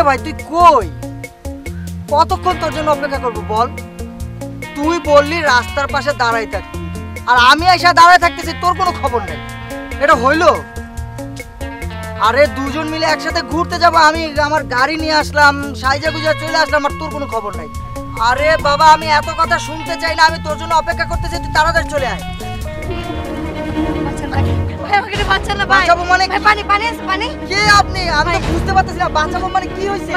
ভাই তুই কই? কতক্ষণ তোর জন্য অপেক্ষা করবো বল? তুই বললি রাস্তার পাশে দাঁড়াই থাকবি, আর আমি এসে দাঁড়ায় থাকতেছি, তোর কোনো খবর নেই। এটা হইলো? আরে দুজন মিলে একসাথে ঘুরতে যাবো, আমি আমার গাড়ি নিয়ে আসলাম, সাইজা গুজা চলে আসলাম, আর তোর কোনো খবর নাই। আরে বাবা আমি এত কথা শুনতে চাই না, আমি তোর জন্য অপেক্ষা করতেছি, তুই তাড়াতাড়ি চলে আয়। বাঁচাবো মানে কে আপনি? আমি তো বুঝতে পারতেছি না, বাঁচাবো মানে কি হয়েছে?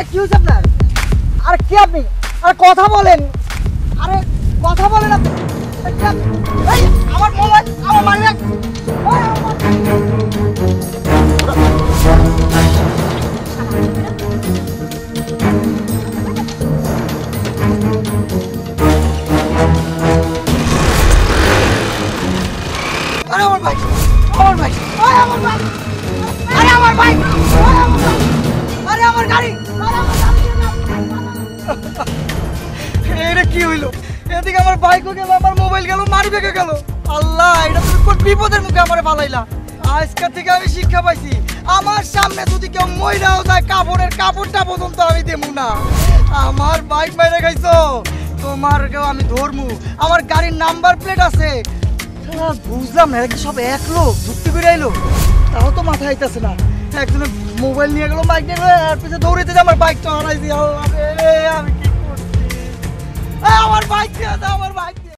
কি হয়েছে আপনার? আর কে আপনি? আরে কথা বলেন, আরে কথা বলেন আপনি। আমার মোবাইল, আমার মানি ব্যাগ। আরে আমার বাইক, আমার বাইক, আমার বাইক, আরে আমার বাইক, আরে আমার গাড়ি, এটা কি হইলো? এদিকে আমার বাইকও গেল, আমার মোবাইল গেল, মানি ব্যাগে গেল। আল্লাহ, এটা তুমি কোন বিপদের মুখে আমারে ফালাইলা। আজকে থেকে আমি শিক্ষা পাইছি, আমার সামনে যদি কেউ মইরাও যায়, কাপড়ের কাপড়টা পর্যন্ত আমি দেবো না। আমার বাইক মেরে খাইছো, তোমার কেউ আমি ধরমু। আমার গাড়ির নাম্বার প্লেট আছে। বুঝলাম না, কি সব এক লোক যুক্তি করে আইলো? তাও তো মাথা আইতাছে না। একজনে মোবাইল নিয়ে গেল, বাইক নিয়ে গেল, আর পিছনে দৌড়াইতে যে আমার বাইকটা হারাইছি। আমি কি করছি? আমার বাইক দিয়ে দাও, আমার বাইক।